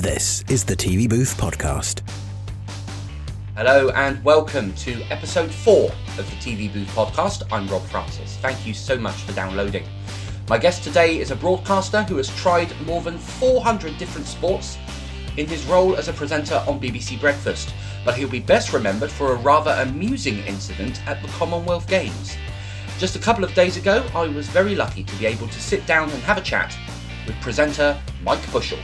This is the TV Booth Podcast. Hello and welcome to episode 4 of the TV Booth Podcast. I'm Rob Francis. Thank you so much for downloading. My guest today is a broadcaster who has tried more than 400 different sports in his role as a presenter on BBC Breakfast, but he'll be best remembered for a rather amusing incident at the Commonwealth Games. Just a couple of days ago, I was very lucky to be able to sit down and have a chat with presenter Mike Bushell.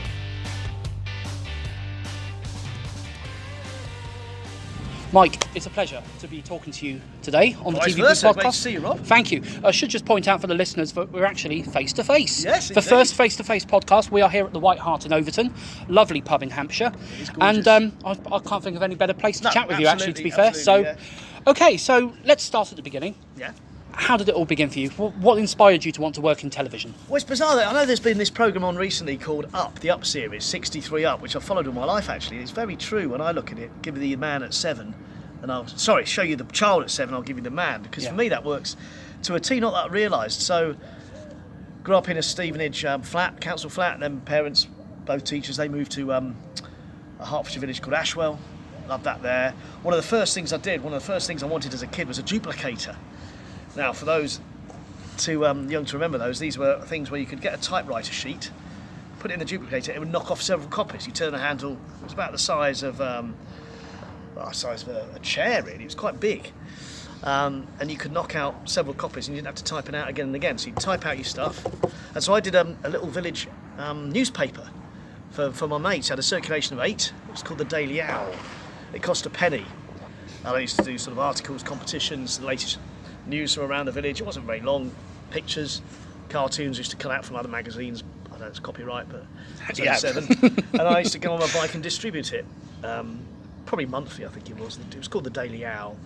Mike, it's a pleasure to be talking to you today on the TV Booth Podcast. Great to see you, Rob. Thank you. I should just point out for the listeners that we're actually face-to-face. Yes, the indeed. first face-to-face podcast. We are here at the White Hart in Overton, lovely pub in Hampshire. It's gorgeous. And I can't think of any better place to chat with you, actually, to be fair. Yeah. Okay, so let's start at the beginning. Yeah. How did it all begin for you? What inspired you to want to work in television? Well, it's bizarre that I know there's been this programme on recently called Up, the Up series, 63 Up, which I've followed all my life, actually. It's very true when I look at it. Give you the man at 7, and show you the child at 7, I'll give you the man. Because for me, that works to a T, not that I realised. So, grew up in a Stevenage flat, council flat, and then parents, both teachers, they moved to a Hertfordshire village called Ashwell. Loved that there. One of the first things I wanted as a kid was a duplicator. Now, for those too young to remember those, these were things where you could get a typewriter sheet, put it in the duplicator, it would knock off several copies. You turn the handle, it was about the size of a chair, really. It was quite big. And you could knock out several copies and you didn't have to type it out again and again. So you'd type out your stuff. And so I did a little village newspaper for my mates. It had a circulation of 8. It was called the Daily Owl. It cost a penny. And I used to do sort of articles, competitions, the latest news from around the village. It wasn't very long. Pictures, cartoons used to come out from other magazines. I know it's copyright, but it's only 7. And I used to go on my bike and distribute it. Probably monthly, I think it was. It was called the Daily Owl.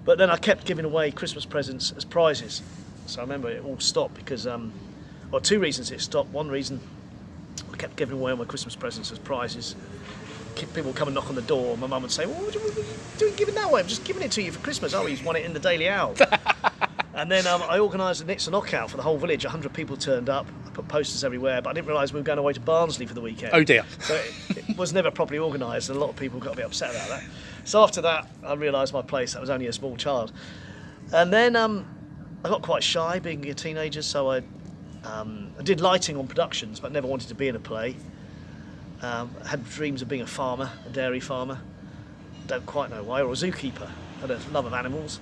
But then I kept giving away Christmas presents as prizes. So I remember it all stopped because, well, 2 reasons it stopped. One reason, I kept giving away all my Christmas presents as prizes. People would come and knock on the door, and my mum would say, "Well, what are you doing giving that away? I'm just giving it to you for Christmas." "Oh, he's won it in the Daily Owl." And then I organised a Nits and Knockout for the whole village. 100 people turned up. I put posters everywhere, but I didn't realise we were going away to Barnsley for the weekend. Oh dear. So it was never properly organised, and a lot of people got a bit upset about that. So after that, I realised my place. I was only a small child. And then I got quite shy being a teenager, so I did lighting on productions, but never wanted to be in a play. Had dreams of being a farmer, a dairy farmer. Don't quite know why, or a zookeeper. Had a love of animals.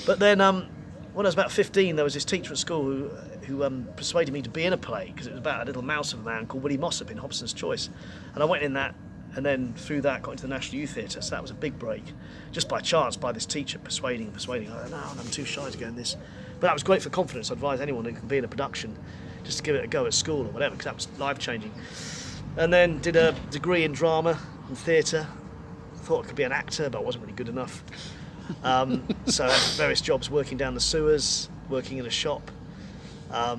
But then when I was about 15, there was this teacher at school who persuaded me to be in a play because it was about a little mouse of a man called Willie Mossop in Hobson's Choice. And I went in that, and then through that got into the National Youth Theatre, so that was a big break. Just by chance, by this teacher persuading. I thought, no, I'm too shy to go in this. But that was great for confidence. I advise anyone who can be in a production just to give it a go at school or whatever, because that was life-changing. And then did a degree in drama and theatre. Thought I could be an actor, but I wasn't really good enough. So I had various jobs working down the sewers, working in a shop. I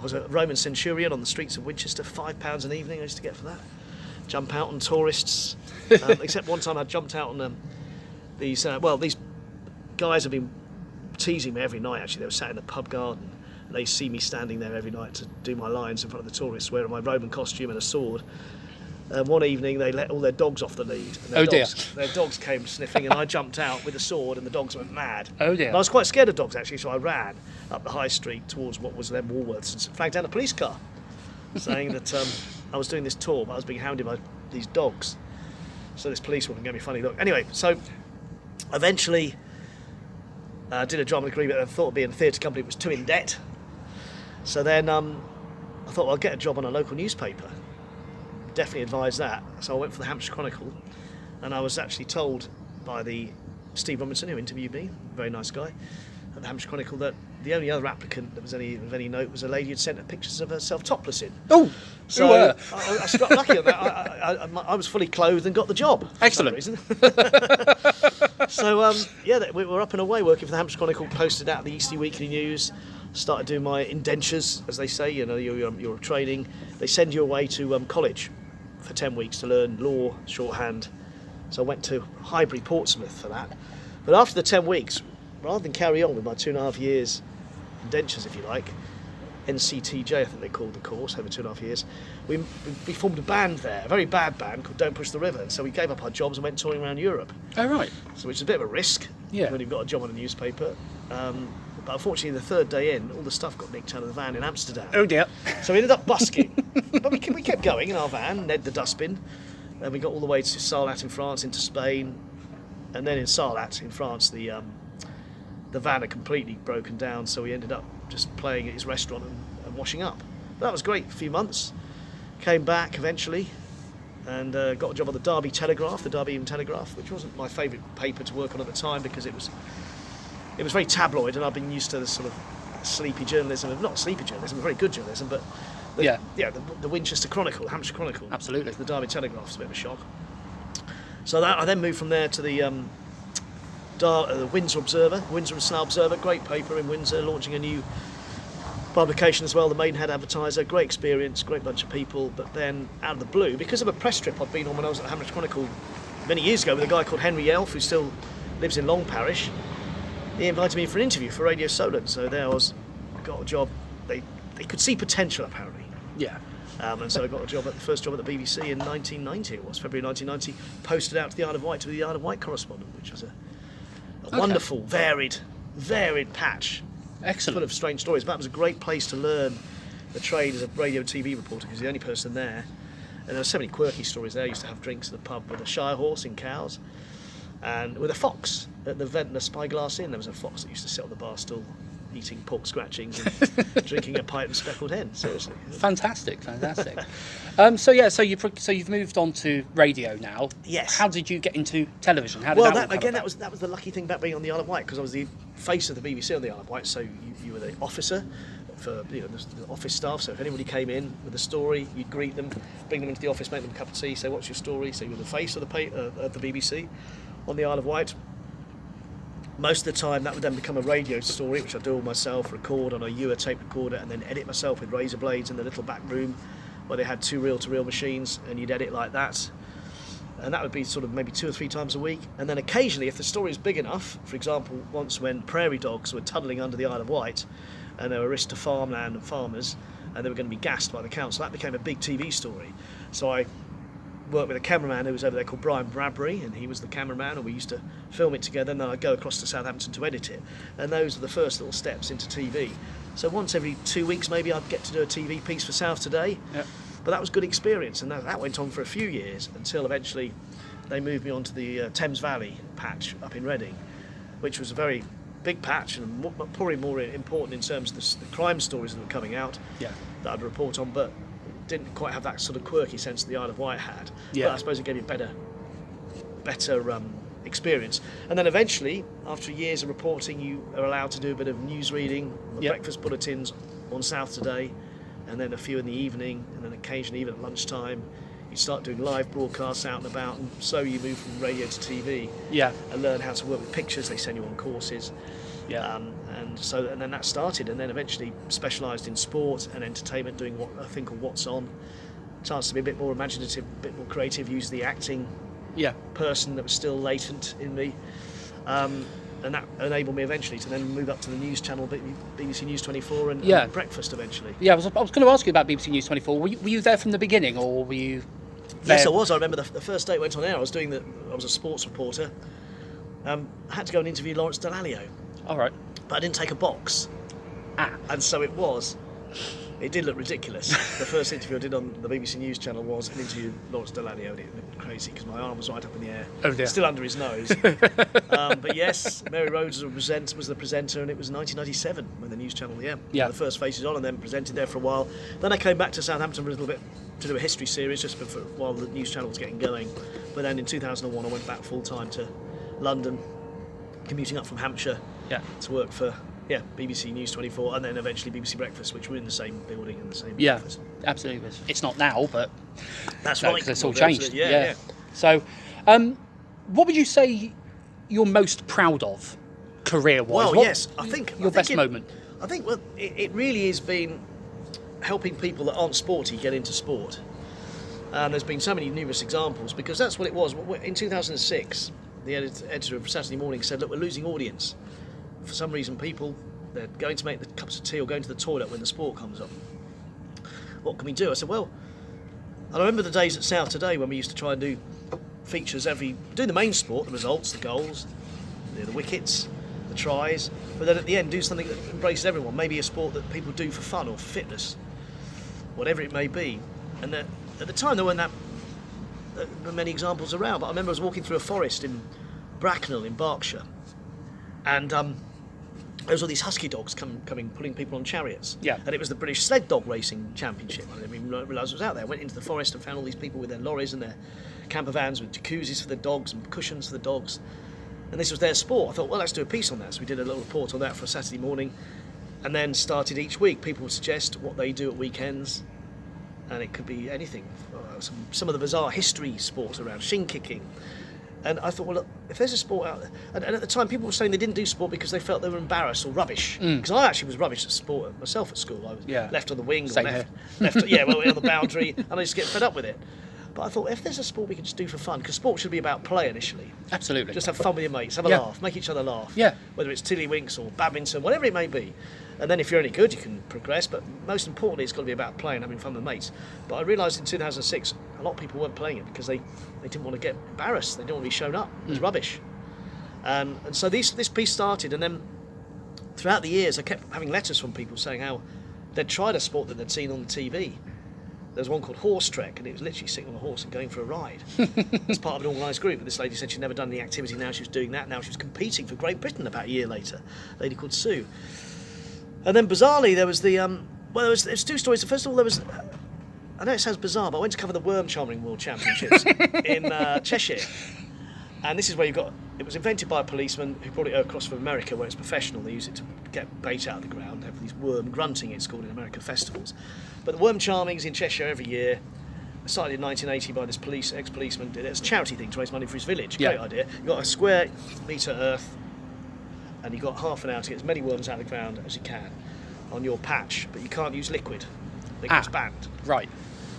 was a Roman centurion on the streets of Winchester, £5 an evening I used to get for that. Jump out on tourists. Except one time I jumped out on these guys have been teasing me every night, actually. They were sat in the pub garden. They see me standing there every night to do my lines in front of the tourists, wearing my Roman costume and a sword. One evening, they let all their dogs off the lead. And their dogs came sniffing, and I jumped out with a sword, and the dogs went mad. Oh dear! And I was quite scared of dogs, actually, so I ran up the high street towards what was then Woolworths and flagged down a police car, saying that I was doing this tour, but I was being hounded by these dogs. So this policewoman gave me a funny look. Anyway, so eventually did a drama degree, but I thought being in a theatre company was too in debt. So then I thought, well, I'll get a job on a local newspaper. Definitely advised that. So I went for the Hampshire Chronicle, and I was actually told by the Steve Robinson, who interviewed me, very nice guy, at the Hampshire Chronicle, that the only other applicant that was of any note was a lady who'd sent her pictures of herself topless in. Oh, so I struck lucky on that. I was fully clothed and got the job. Excellent. For some reason. So we were up and away working for the Hampshire Chronicle, posted out the Eastleigh Weekly News. Started doing my indentures, as they say. You know, your training. They send you away to college for 10 weeks to learn law, shorthand. So I went to Highbury, Portsmouth for that. But after the 10 weeks, rather than carry on with my 2.5 years indentures, if you like, NCTJ, I think they called the course, over 2.5 years. We formed a band there, a very bad band called Don't Push the River. And so we gave up our jobs and went touring around Europe. Oh, right. So which is a bit of a risk when you've got a job on a newspaper. But unfortunately, the third day in, all the stuff got nicked out of the van in Amsterdam. Oh, dear. So we ended up busking. But we kept going in our van, Ned the dustbin. And we got all the way to Sarlat in France, into Spain. And then in Sarlat in France, the van had completely broken down, so we ended up just playing at his restaurant and washing up. But that was great for a few months. Came back eventually and got a job on the Derby Telegraph, the Derby Evening Telegraph, which wasn't my favourite paper to work on at the time because it was very tabloid, and I've been used to this sort of sleepy journalism, not sleepy journalism, very good journalism, but the Winchester Chronicle, the Hampshire Chronicle. Absolutely. The Derby Telegraph was a bit of a shock. So I then moved from there to the Windsor Observer, Windsor and Slough Observer, great paper in Windsor, launching a new publication as well, the Maidenhead Advertiser. Great experience, great bunch of people. But then out of the blue, because of a press trip I'd been on when I was at the Hampshire Chronicle many years ago with a guy called Henry Elf, who still lives in Long Parish, he invited me for an interview for Radio Solent. So there I was, got a job. They could see potential apparently. Yeah. And so I got the first job at the BBC in 1990. It was February 1990. Posted out to the Isle of Wight to be the Isle of Wight correspondent, which was a wonderful, varied patch. Excellent. Full of strange stories. But it was a great place to learn the trade as a radio and TV reporter, because you're the only person there. And there were so many quirky stories there. I used to have drinks at the pub with a shire horse in Cowes, and with a fox at the Ventnor Spyglass Inn. There was a fox that used to sit on the bar stool, eating pork scratchings and drinking a pint of speckled hen. Seriously. Fantastic. So you've moved on to radio now. Yes. How did you get into television? How did that was the lucky thing about being on the Isle of Wight, because I was the face of the BBC on the Isle of Wight. So you were the officer for the office staff. So if anybody came in with a story, you'd greet them, bring them into the office, make them a cup of tea, say what's your story. So you were the face of the BBC on the Isle of Wight. Most of the time that would then become a radio story, which I do all myself, record on a Ewer tape recorder and then edit myself with razor blades in the little back room where they had 2 reel-to-reel machines, and you'd edit like that. And that would be sort of maybe 2 or 3 times a week. And then occasionally, if the story is big enough, for example, once when prairie dogs were tunnelling under the Isle of Wight and they were a risk to farmland and farmers and they were going to be gassed by the council, that became a big TV story. So I worked with a cameraman who was over there called Brian Bradbury, and he was the cameraman, and we used to film it together, and then I'd go across to Southampton to edit it. And those are the first little steps into TV. So once every 2 weeks maybe I'd get to do a TV piece for South Today. Yep. But that was good experience, and that went on for a few years until eventually they moved me on to the Thames Valley patch up in Reading, which was a very big patch and probably more important in terms of the crime stories that were coming out that I'd report on, but didn't quite have that sort of quirky sense that the Isle of Wight had. But I suppose it gave me better experience. And then eventually, after years of reporting, you are allowed to do a bit of news reading, breakfast bulletins on South Today, and then a few in the evening, and then occasionally even at lunchtime. You start doing live broadcasts out and about, and so you move from radio to TV and learn how to work with pictures. They send you on courses. And then that started, and then eventually specialised in sport and entertainment, doing what I think called What's On. Chance to be a bit more imaginative, a bit more creative, use the acting person that was still latent in me. And that enabled me eventually to then move up to the news channel, BBC News 24 and Breakfast eventually. Yeah, I was going to ask you about BBC News 24. Were you there from the beginning, or were you there? Yes, I was. I remember the first day it went on air, I was a sports reporter. I had to go and interview Lawrence Dallaglio. All right. But I didn't take a box. And so it did look ridiculous. The first interview I did on the BBC News channel was an interview with Lawrence Dallaglio, and it looked crazy because my arm was right up in the air, still under his nose. But yes, Mary Rhodes was the presenter, and it was 1997 when the news channel, the first faces on, and then presented there for a while. Then I came back to Southampton for a little bit to do a history series just while the news channel was getting going. But then in 2001 I went back full time to London, commuting up from Hampshire to work for BBC News 24, and then eventually BBC Breakfast, which were in the same building and the same office. Absolutely. It's not now, but that's right. It's all changed. Yeah. So, what would you say you're most proud of, career-wise? Well, I think your best moment. I think it really has been helping people that aren't sporty get into sport. And there's been so many numerous examples, because that's what it was. In 2006, the editor of Saturday Morning said, look, we're losing audience. For some reason, people They're going to make the cups of tea or going to the toilet when the sport comes on. What can we do? I said, well, I remember the days at South Today when we used to try and do features do the main sport, the results, the goals, the wickets, the tries, but then at the end do something that embraces everyone, maybe a sport that people do for fun or for fitness, whatever it may be. And at the time there weren't that many examples around, but I remember I was walking through a forest in Bracknell in Berkshire, and there was all these husky dogs coming, pulling people on chariots. Yeah. And it was the British Sled Dog Racing Championship. I didn't even realise it was out there. I went into the forest and found all these people with their lorries and their camper vans with jacuzzis for the dogs and cushions for the dogs. And this was their sport. I thought, well, let's do a piece on that. So we did a little report on that for a Saturday morning, and then started each week. People would suggest what they do at weekends, and it could be anything. Some of the bizarre history sports around, shin kicking. And I thought, well, look, if there's a sport out there, and at the time people were saying they didn't do sport because they felt they were embarrassed or rubbish. Because I actually was rubbish at sport myself at school. I was left on the wing, or left on the boundary, and I used to get fed up with it. But I thought, if there's a sport we can just do for fun, because sport should be about play initially. Absolutely. Just have fun with your mates, have a laugh, make each other laugh. Yeah. Whether it's tiddlywinks or badminton, whatever it may be. And then if you're any good, you can progress. But most importantly, it's got to be about playing, having fun with mates. But I realised in 2006, a lot of people weren't playing it because they didn't want to get embarrassed. They didn't want to be shown up. It was rubbish. And so this piece started, and then throughout the years, I kept having letters from people saying how they'd tried a sport that they'd seen on the TV. There was one called Horse Trek, and it was literally sitting on a horse and going for a ride. As part of an organised group. And this lady said she'd never done any activity, now she was doing that. Now she was competing for Great Britain about a year later. A lady called Sue. And then bizarrely, there was there's two stories. First of all, there was, I know it sounds bizarre, but I went to cover the Worm Charming World Championships in Cheshire. And this is where it was invented by a policeman who brought it across from America, where it's professional. They use it to get bait out of the ground, have these worm grunting, it's called in America, festivals. But the Worm Charming's in Cheshire every year. Started in 1980 by this ex-policeman. Did it as a charity thing to raise money for his village. Great idea. You got a square metre earth, and you've got half an hour to get as many worms out of the ground as you can on your patch, but you can't use liquid. It gets banned. Right.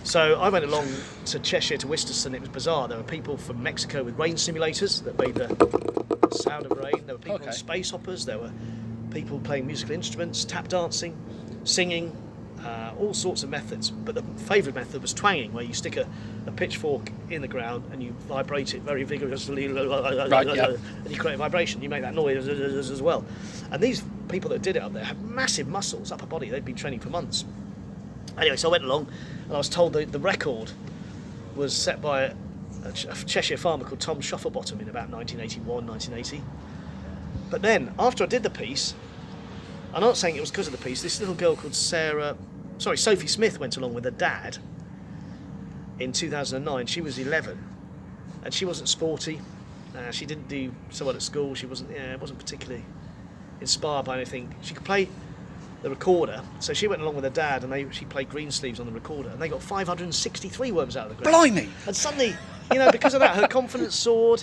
So I went along to Cheshire, to Worcester, and it was bizarre. There were people from Mexico with rain simulators that made the sound of rain. There were people on space hoppers. There were people playing musical instruments, tap dancing, singing, all sorts of methods. But the favourite method was twanging, where you stick a pitchfork in the ground and you vibrate it very vigorously, and you create a vibration. You make that noise as well. And these people that did it up there had massive muscles, upper body. They'd been training for months. Anyway, so I went along, and I was told that the record was set by a Cheshire farmer called Tom Shufflebottom in about 1981, 1980. But then, after I did the piece, I'm not saying it was because of the piece, this little girl called Sophie Smith went along with her dad in 2009. She was 11, and she wasn't sporty. She didn't do so well at school. She wasn't particularly inspired by anything. She could play the recorder, so she went along with her dad, and she played Greensleeves on the recorder, and they got 563 worms out of the ground. Blimey! And suddenly, because of that, her confidence soared.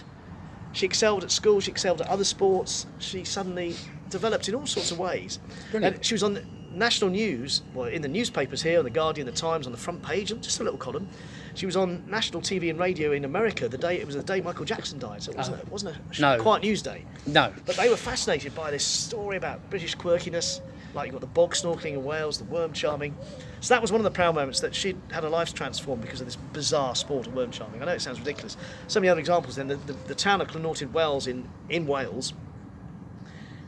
She excelled at school. She excelled at other sports. She suddenly developed in all sorts of ways. Brilliant. And she was on national news, well, in the newspapers here, on the Guardian, the Times, on the front page, just a little column. She was on national TV and radio in America it was the day Michael Jackson died, so it wasn't a quiet news day. No. But they were fascinated by this story about British quirkiness, like you've got the bog snorkeling in Wales, the worm charming. So that was one of the proud moments, that she'd had her life transformed because of this bizarre sport of worm charming. I know it sounds ridiculous. So many other examples then. The town of Clonarted Wells in Wales,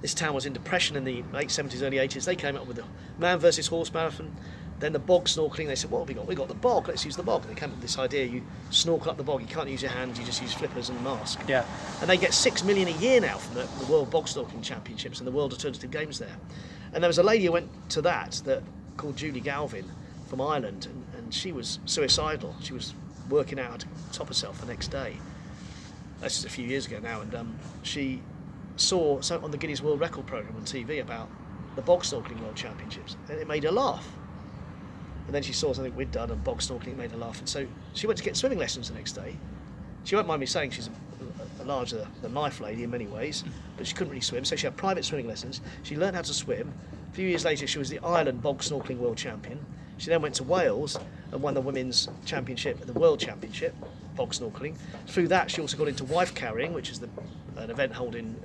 this town was in depression in the late 70s, early 80s. They came up with the man versus horse marathon. Then the bog snorkeling, they said, what have we got? We got the bog, let's use the bog. And they came up with this idea, you snorkel up the bog, you can't use your hands, you just use flippers and a mask. Yeah. And they get 6 million a year now from the World Bog Snorkeling Championships and the World Alternative Games there. And there was a lady who went to that called Julie Galvin from Ireland, and she was suicidal. She was working out how to top herself the next day. That's just a few years ago now, and she saw something on the Guinness World Record programme on TV about the Bog Snorkeling World Championships, and it made her laugh. And then she saw something we'd done on bog snorkeling, made her laugh, and so she went to get swimming lessons the next day. She won't mind me saying she's a larger than life lady in many ways, but she couldn't really swim, so she had private swimming lessons. She learned how to swim. A few years later, she was the Ireland Bog Snorkeling World Champion. She then went to Wales and won the Women's Championship, the World Championship, bog snorkeling. Through that, she also got into wife carrying, which is the an event held in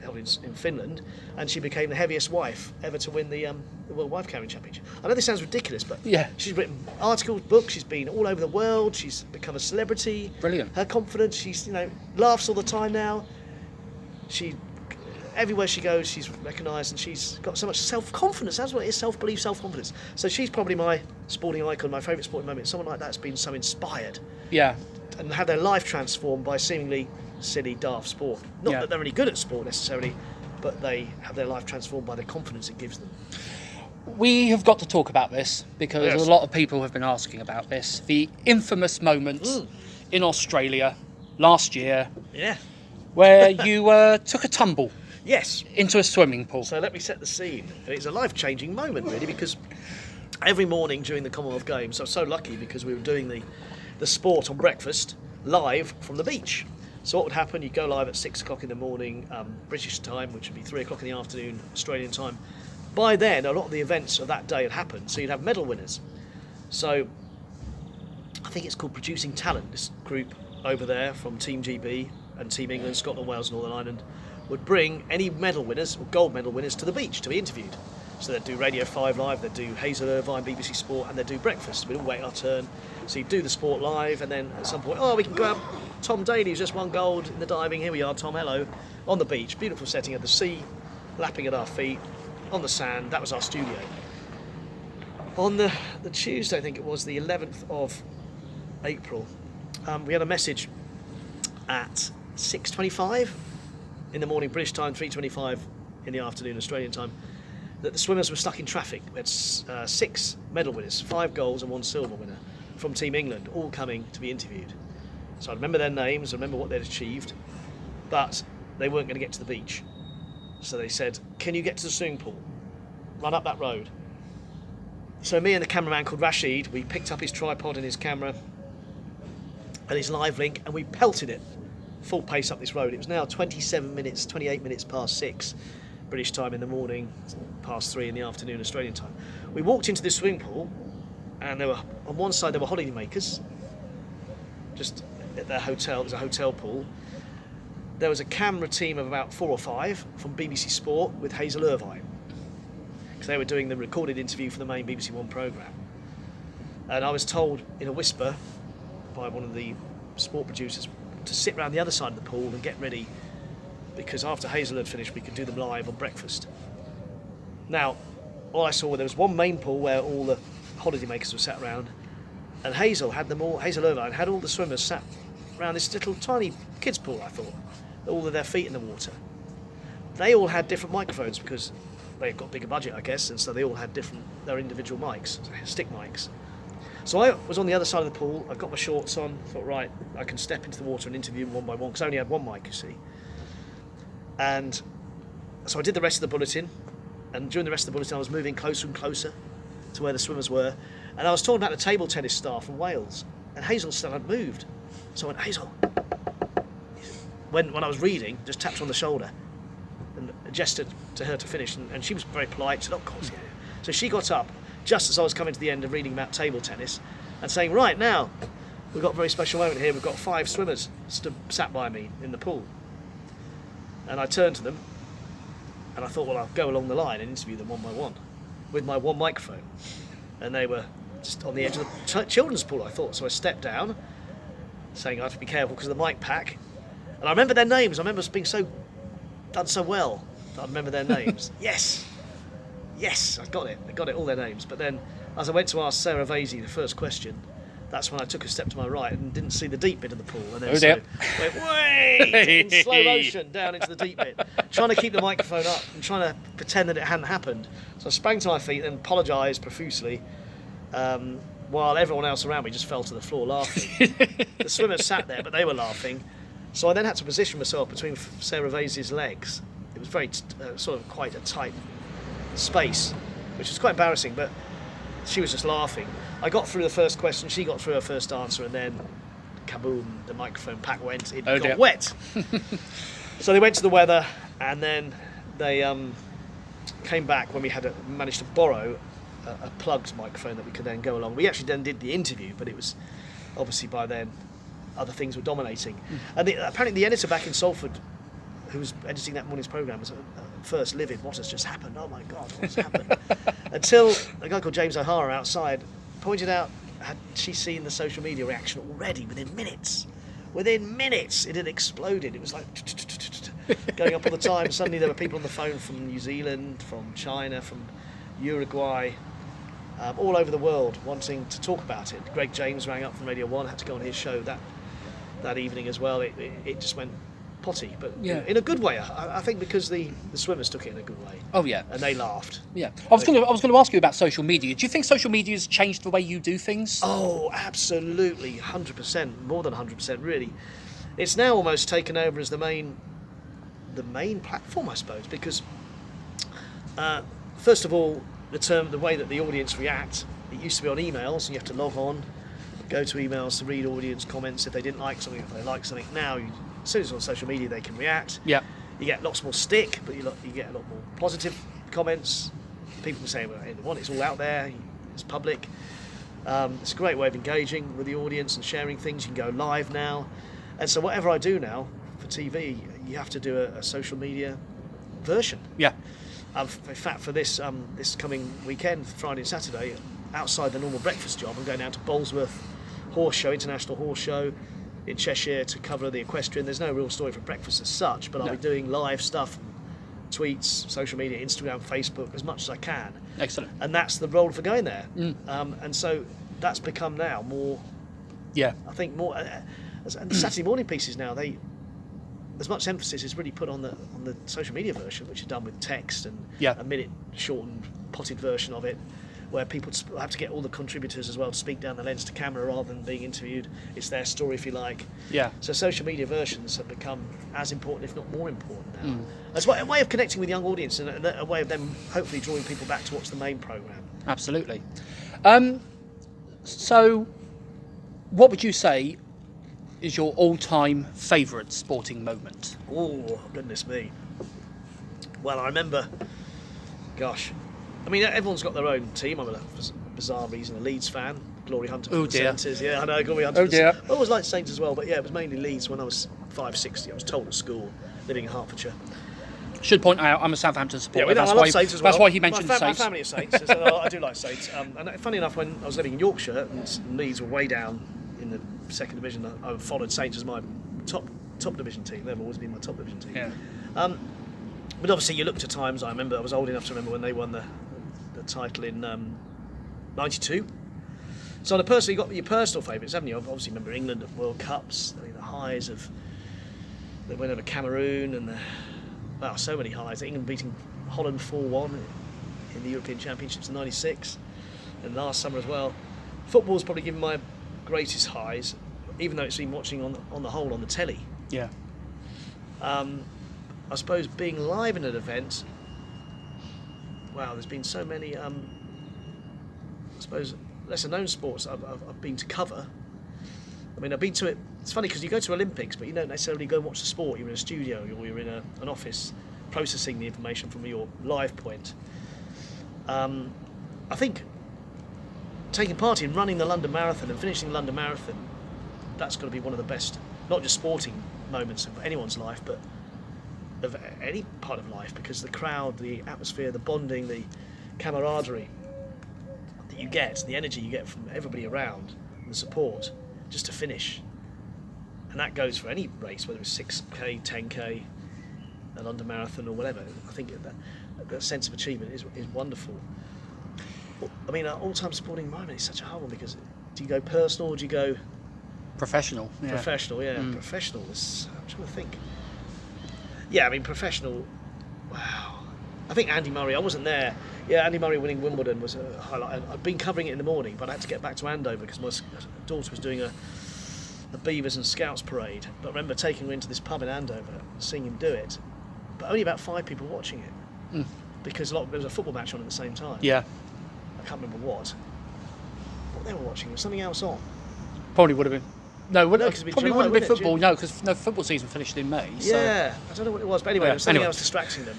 Finland, and she became the heaviest wife ever to win the World Wife Carrying Championship. I know this sounds ridiculous, but she's written articles, books, she's been all over the world, she's become a celebrity. Brilliant. Her confidence, she's laughs all the time now. Everywhere she goes, she's recognised, and she's got so much self-confidence. That's what it is, self-belief, self-confidence. So she's probably my sporting icon, my favourite sporting moment. Someone like that's been so inspired. Yeah. And had their life transformed by seemingly silly, daft sport. Not that they're any good at sport necessarily, but they have their life transformed by the confidence it gives them. We have got to talk about this because a lot of people have been asking about this. The infamous moment in Australia last year where you took a tumble into a swimming pool. So let me set the scene. It's a life-changing moment, really, because every morning during the Commonwealth Games, I was so lucky because we were doing the sport on breakfast live from the beach. So what would happen, you'd go live at 6 o'clock in the morning, British time, which would be 3 o'clock in the afternoon, Australian time. By then, a lot of the events of that day had happened, so you'd have medal winners. So I think it's called Producing Talent, this group over there from Team GB and Team England, Scotland, Wales, Northern Ireland, would bring any medal winners or gold medal winners to the beach to be interviewed. So they'd do Radio 5 live, they'd do Hazel Irvine, BBC Sport, and they'd do breakfast. We'd all wait our turn. So you'd do the sport live, and then at some point, we can grab Tom Daly, who's just won gold in the diving. Here we are, Tom, hello. On the beach, beautiful setting of the sea, lapping at our feet, on the sand. That was our studio. On the Tuesday, I think it was the 11th of April, we had a message at 6:25 in the morning, British time, 3:25 in the afternoon, Australian time, that the swimmers were stuck in traffic. We had 6 medal winners, 5 golds and 1 silver winner from Team England, all coming to be interviewed. So I remember their names, I remember what they'd achieved, but they weren't going to get to the beach. So they said, can you get to the swimming pool? Run up that road. So me and the cameraman called Rashid, we picked up his tripod and his camera and his live link, and we pelted it full pace up this road. It was now 28 minutes past 6 British time in the morning, past 3 in the afternoon Australian time. We walked into this swimming pool, and there were, on one side there were holidaymakers, just at their hotel. It was a hotel pool. There was a camera team of about 4 or 5 from BBC Sport with Hazel Irvine, because they were doing the recorded interview for the main BBC One programme. And I was told in a whisper by one of the sport producers to sit round the other side of the pool and get ready, because after Hazel had finished we could do them live on breakfast. Now, all I saw, there was one main pool where all the holidaymakers were sat around, and Hazel Irvine had all the swimmers sat around this little tiny kids pool, I thought, all with their feet in the water. They all had different microphones because they got bigger budget, I guess, and so they all had their individual mics, stick mics. So I was on the other side of the pool, I got my shorts on, thought, right, I can step into the water and interview them one by one, because I only had one mic, you see. And so I did the rest of the bulletin, and during the rest of the bulletin I was moving closer and closer to where the swimmers were, and I was talking about the table tennis star from Wales, and Hazel still hadn't moved. So I went, Hazel. When I was reading, just tapped her on the shoulder and gestured to her to finish, and she was very polite, said, of course, yeah. So she got up just as I was coming to the end of reading about table tennis and saying, right, now we've got a very special moment here, we've got 5 swimmers sat by me in the pool. And I turned to them and I thought, well, I'll go along the line and interview them one by one with my one microphone. And they were just on the edge of the children's pool, I thought. So I stepped down, saying I have to be careful because of the mic pack. And I remember their names. I remember us being done so well that I remember their names. Yes, I got it, all their names. But then, as I went to ask Sarah Vasey the first question, that's when I took a step to my right and didn't see the deep bit of the pool. And then went way in slow motion down into the deep bit, trying to keep the microphone up and trying to pretend that it hadn't happened. So I sprang to my feet and apologised profusely, while everyone else around me just fell to the floor laughing. The swimmers sat there, but they were laughing. So I then had to position myself between Sarah Vasey's legs. It was very sort of quite a tight space, which was quite embarrassing, but she was just laughing. I got through the first question, she got through her first answer, and then kaboom, the microphone pack went. It got wet. So they went to the weather, and then they came back when we had managed to borrow a plugged microphone that we could then go along. We actually then did the interview, but it was obviously by then other things were dominating. And apparently the editor back in Salford who was editing that morning's programme, was at first livid. What has just happened? Oh my God, what's happened? Until a guy called James O'Hara outside pointed out, had she seen the social media reaction already within minutes? Within minutes, it had exploded. It was like going up all the time. Suddenly there were people on the phone from New Zealand, from China, from Uruguay, all over the world wanting to talk about it. Greg James rang up from Radio 1, had to go on his show that evening as well. It just went potty, but in a good way. I think because the swimmers took it in a good way. Oh yeah, and they laughed. Yeah, I was going to ask you about social media. Do you think social media has changed the way you do things? Oh, absolutely, 100%, more than 100%, really. It's now almost taken over as the main platform, I suppose, because first of all, the way that the audience react. It used to be on emails, and you have to log on, go to emails to read audience comments if they didn't like something, if they like something. Now, as soon as it's on social media, they can react. Yeah. You get lots more stick, but you get a lot more positive comments. People can say, well, it's all out there, it's public. It's a great way of engaging with the audience and sharing things. You can go live now. And so whatever I do now for TV, you have to do a social media version. Yeah. In fact, for this coming weekend, Friday and Saturday, outside the normal breakfast job, I'm going down to Bolesworth Horse Show, International Horse Show in Cheshire to cover the equestrian. There's no real story for breakfast as such, but I'll be doing live stuff, tweets, social media, Instagram, Facebook, as much as I can. Excellent. And that's the role for going there. And so that's become now more, I think more, and Saturday morning pieces now, as much emphasis is really put on the social media version, which is done with text and a minute shortened, potted version of it, where people have to get all the contributors as well to speak down the lens to camera rather than being interviewed. It's their story, if you like. Yeah. So social media versions have become as important, if not more important now. As a way of connecting with young audience and a way of them hopefully drawing people back to watch the main programme. Absolutely. So, what would you say is your all-time favourite sporting moment? Oh, goodness me. Well, I remember, I mean, everyone's got their own team. I'm, for a bizarre reason, a Leeds fan. Glory Hunter for the Saints. Yeah, I know, Glory Hunter. Oh dear. I always liked Saints as well, but yeah, it was mainly Leeds when I was 5-60. I was told at school, living in Hertfordshire. Should point out, I'm a Southampton supporter. Yeah, I love Saints as well. That's why he mentioned Saints. My family are Saints. So I do like Saints. And funny enough, when I was living in Yorkshire and Leeds were way down in the second division, I followed Saints as my top division team. They've always been my top division team. Yeah. But obviously, you looked at times. I remember I was old enough to remember when they won the title in '92. So on a personal, you got your personal favourites, haven't you? I obviously remember England at World Cups. I mean, the highs of the win over Cameroon and so many highs. England beating Holland 4-1 in the European Championships in '96, and last summer as well. Football's probably given my greatest highs, even though it's been watching on the whole on the telly. Yeah. I suppose being live in an event. Wow, there's been so many. I suppose lesser known sports I've been to cover. I mean, I've been to it. It's funny because you go to Olympics, but you don't necessarily go and watch the sport. You're in a studio or you're in an office processing the information from your live point. I think taking part in running the London Marathon and finishing the London Marathon, that's got to be one of the best, not just sporting moments of anyone's life, but of any part of life, because the crowd, the atmosphere, the bonding, the camaraderie that you get, the energy you get from everybody around, and the support, just to finish. And that goes for any race, whether it's 6k, 10k, a London Marathon or whatever. I think that sense of achievement is wonderful. I mean, an all-time sporting moment is such a hard one, because do you go personal or do you go... Professional. Yeah. Professional, yeah. Professional is... I'm trying to think. Yeah, I mean, professional... Wow. I think Andy Murray, I wasn't there. Yeah, Andy Murray winning Wimbledon was a highlight. I'd been covering it in the morning, but I had to get back to Andover because my daughter was doing a Beavers and Scouts parade. But I remember taking her into this pub in Andover, seeing him do it, but only about 5 people watching it, because there was a football match on at the same time. Yeah. I can't remember what they were watching. There was something else on. Probably would have been. No, probably July, wouldn't have been football. No, because football season finished in May. So. Yeah, I don't know what it was, but anyway, there was something else distracting them.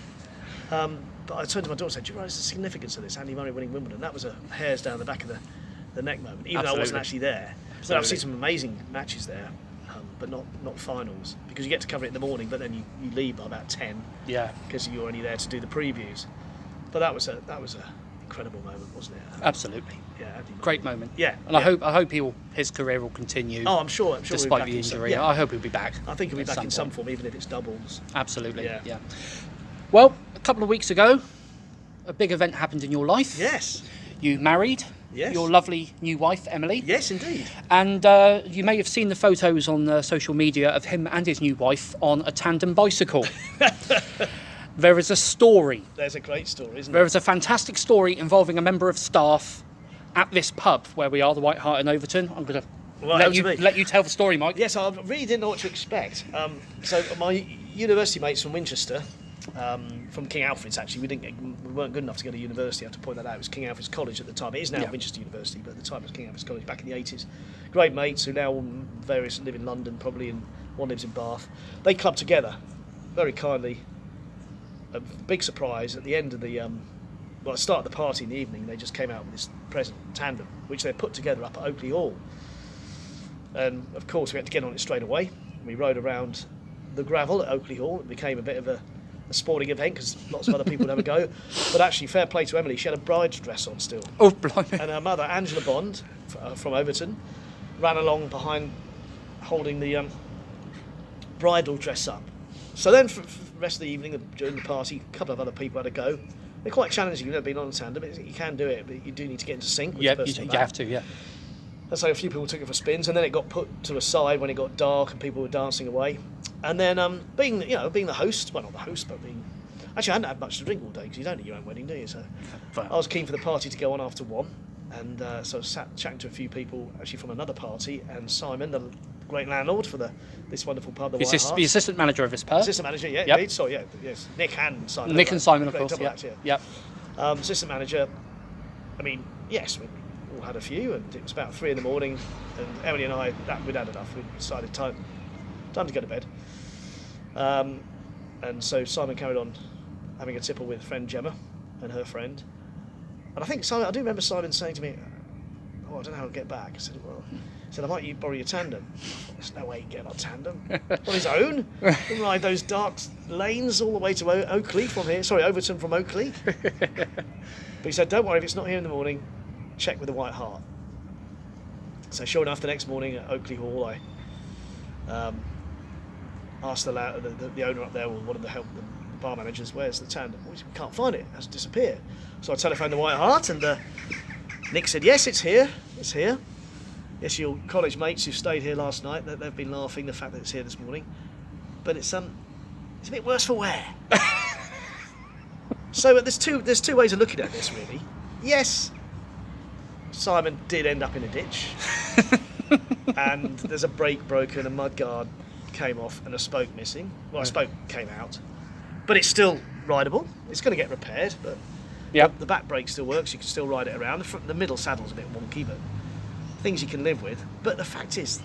But I turned to my daughter and said, "Do you realise the significance of this? Andy Murray winning Wimbledon." That was a hairs down the back of the neck moment, even though I wasn't actually there. But I've seen some amazing matches there. but not finals, because you get to cover it in the morning, but then you leave by about 10. Yeah. Because you're only there to do the previews. But that was a incredible moment, wasn't it? Absolutely. Yeah. Great moment. Yeah. And I hope his career will continue. Oh, I'm sure. Despite the injury, I hope he'll be back. I think he'll be back in some form, even if it's doubles. Absolutely. Yeah. Well, a couple of weeks ago, a big event happened in your life. Yes. You married. Yes. Your lovely new wife, Emily. Yes, indeed. And you may have seen the photos on social media of him and his new wife on a tandem bicycle. There is a story. There's a great story, isn't there? There is a fantastic story involving a member of staff at this pub where we are, the White Hart in Overton. I'm going to let you tell the story, Mike. Yes, I really didn't know what to expect. So my university mates from Winchester, from King Alfred's actually, we weren't good enough to go to university. I have to point that out. It was King Alfred's College at the time. It is now Winchester University, but at the time it was King Alfred's College back in the 80s. Great mates who now live in London probably, and one lives in Bath. They clubbed together very kindly. A big surprise at the end of the at the start of the party in the evening, they just came out with this present tandem which they put together up at Oakley Hall, and of course we had to get on it straight away. We rode around the gravel at Oakley Hall. It became a bit of a sporting event because lots of other people would have a go, but actually fair play to Emily, she had a bride's dress on still. Oh, blimey. And her mother, Angela Bond from Overton, ran along behind holding the bridal dress up. So then for the rest of the evening, during the party, a couple of other people had a go. They're quite challenging. You've never been on a tandem. You can do it, but you do need to get into sync with the person. You have to, yeah. And so a few people took it for spins, and then it got put to a side when it got dark and people were dancing away. And then being the host, well, not the host, but actually I hadn't had much to drink all day because you don't do your own wedding, do you? So I was keen for the party to go on after 1, and so I was chatting to a few people actually from another party, and Simon, the great landlord for this wonderful pub, the White Hart. The assistant manager of this pub. Assistant manager, yeah, indeed. So yes, Nick and Simon. Nick and Simon, of course. Yep. Assistant manager. I mean, yes, we all had a few, and it was about 3 in the morning, and Emily and I, we'd had enough. We decided time to go to bed. And so Simon carried on having a tipple with friend Gemma and her friend. And I do remember Simon saying to me, I don't know how to get back. I said, I might borrow your tandem. There's no way he can get on a tandem. On his own? And ride those dark lanes all the way to Oakley from here. Sorry, Overton from Oakley. But he said, don't worry, if it's not here in the morning, check with the White Hart. So sure enough, the next morning at Oakley Hall, I asked the owner up there, or one of the bar managers, where's the tandem? We can't find it. It has disappeared. So I telephoned the White Hart, and Nick said, yes, it's here. It's here. Yes, your college mates who stayed here last night, they've been laughing the fact that it's here this morning. But it's a bit worse for wear. So there's two ways of looking at this, really. Yes, Simon did end up in a ditch, and there's a brake broken, a mudguard came off, and a spoke missing. Well, a spoke came out, but it's still rideable. It's going to get repaired, but the back brake still works. You can still ride it around. The middle saddle's a bit wonky, but things you can live with. But the fact is,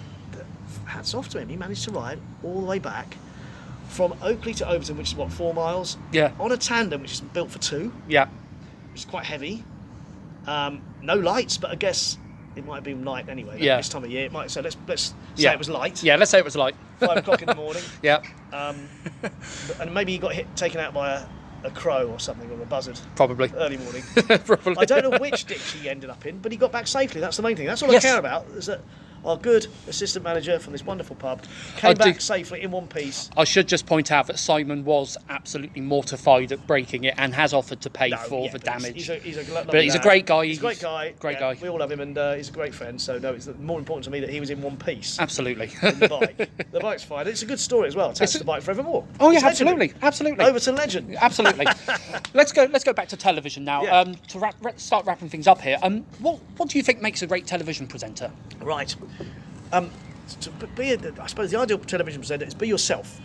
hats off to him. He managed to ride all the way back from Oakley to Overton, which is 4 miles. Yeah. On a tandem, which is built for 2. Yeah. Which is quite heavy. No lights, but I guess it might have been light anyway. Yeah. This time of year, it might. So let's say it was light. Yeah. Let's say it was light. 5 o'clock in the morning. Yeah. And maybe he got taken out by a crow or something, or a buzzard. Probably. Early morning. Probably. I don't know which ditch he ended up in, but he got back safely. That's the main thing. That's all I care about, is that our good assistant manager from this wonderful pub came back safely in one piece. I should just point out that Simon was absolutely mortified at breaking it and has offered to pay for the damage. He's a great guy. He's a great guy. Great guy. We all love him, and he's a great friend. So no, it's more important to me that he was in one piece. Absolutely. Than the bike. The bike's fine. It's a good story as well. Attached to the bike forevermore. Oh yeah, absolutely. Overton legend. Absolutely. Let's go back to television now. Yeah. To start wrapping things up here. What do you think makes a great television presenter? Right. I suppose the ideal television presenter is be yourself.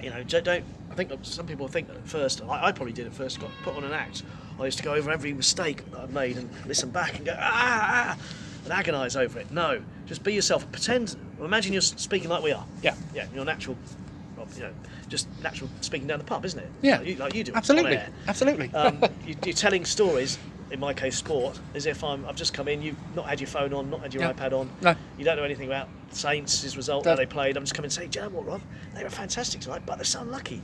You know, don't. I think some people think at first. I probably did at first. Got put on an act. I used to go over every mistake that I've made and listen back and go and agonise over it. No, just be yourself. Pretend. Imagine you're speaking like we are. Yeah. Yeah. You're natural. Just natural speaking down the pub, isn't it? Yeah. Like you do. Absolutely. On air. Absolutely. You're telling stories in my case, sport, is if I've just come in, you've not had your phone on, not had your iPad on, No. you don't know anything about Saints' result, how they played. I'm just coming and saying, do you know what, Rob? They were fantastic tonight, but they're so unlucky.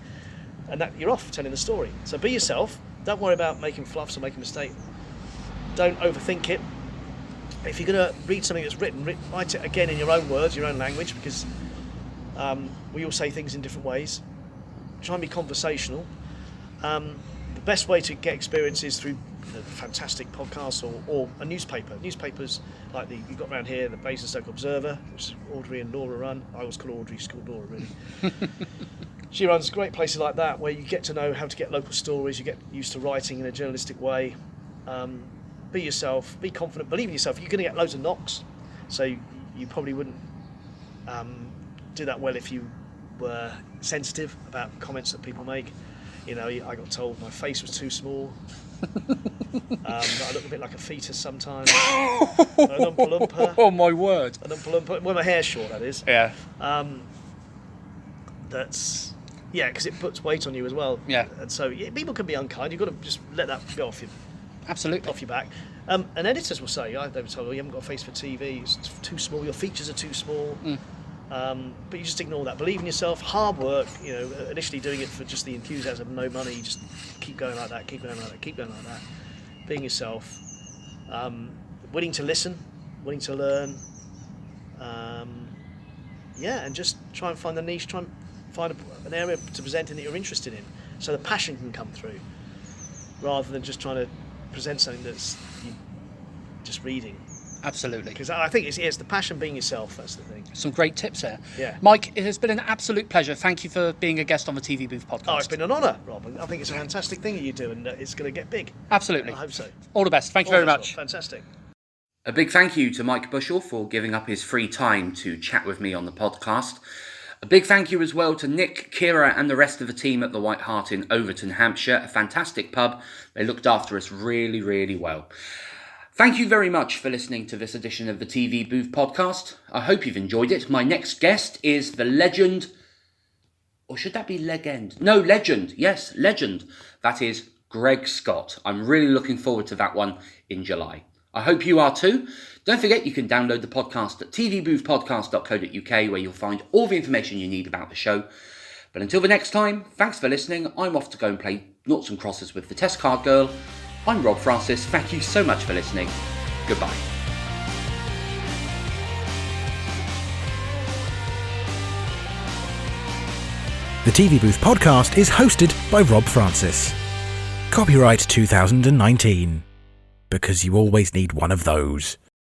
And that you're off telling the story. So be yourself. Don't worry about making fluffs or making mistakes. Don't overthink it. If you're going to read something that's written, write it again in your own words, your own language, because we all say things in different ways. Try and be conversational. The best way to get experience is through fantastic podcasts or a newspaper. Newspapers like you've got around here, the Basingstoke Observer, which Audrey and Laura run. I always call Audrey, she's called Laura really. She runs great places like that where you get to know how to get local stories, you get used to writing in a journalistic way. Be yourself, be confident, believe in yourself. You're going to get loads of knocks, so you probably wouldn't do that well if you were sensitive about comments that people make. You know, I got told my face was too small. That I look a bit like a fetus sometimes. An Oompa Loompa. Oh my word! An Oompa Loompa. When my hair's short, that is. Yeah. Because it puts weight on you as well. Yeah. And so people can be unkind. You've got to just let that go off Absolutely. off your back. And editors will say, they were told, you haven't got a face for TV. It's too small. Your features are too small. But you just ignore that. Believe in yourself. Hard work. You know, initially doing it for just the enthusiasm, no money. You just keep going like that. Keep going like that. Keep going like that. Being yourself. Willing to listen. Willing to learn. And just try and find the niche. Try and find an area to present in that you're interested in, so the passion can come through, rather than just trying to present something that's just reading. Absolutely. Because I think it's the passion, being yourself, that's the thing. Some great tips there. Yeah. Mike, it has been an absolute pleasure. Thank you for being a guest on the TV Booth podcast. Oh, it's been an honour, Rob. I think it's a fantastic thing that you do, and it's going to get big. Absolutely. I hope so. All the best. Thank you very much. Fantastic. A big thank you to Mike Bushell for giving up his free time to chat with me on the podcast. A big thank you as well to Nick, Kira and the rest of the team at the White Hart in Overton, Hampshire. A fantastic pub. They looked after us really, really well. Thank you very much for listening to this edition of the TV Booth podcast. I hope you've enjoyed it. My next guest is the legend, or should that be legend? No, legend. Yes, legend. That is Greg Scott. I'm really looking forward to that one in July. I hope you are too. Don't forget you can download the podcast at tvboothpodcast.co.uk, where you'll find all the information you need about the show. But until the next time, thanks for listening. I'm off to go and play noughts and crosses with the Test Card Girl. I'm Rob Francis. Thank you so much for listening. Goodbye. The TV Booth podcast is hosted by Rob Francis. Copyright 2019. Because you always need one of those.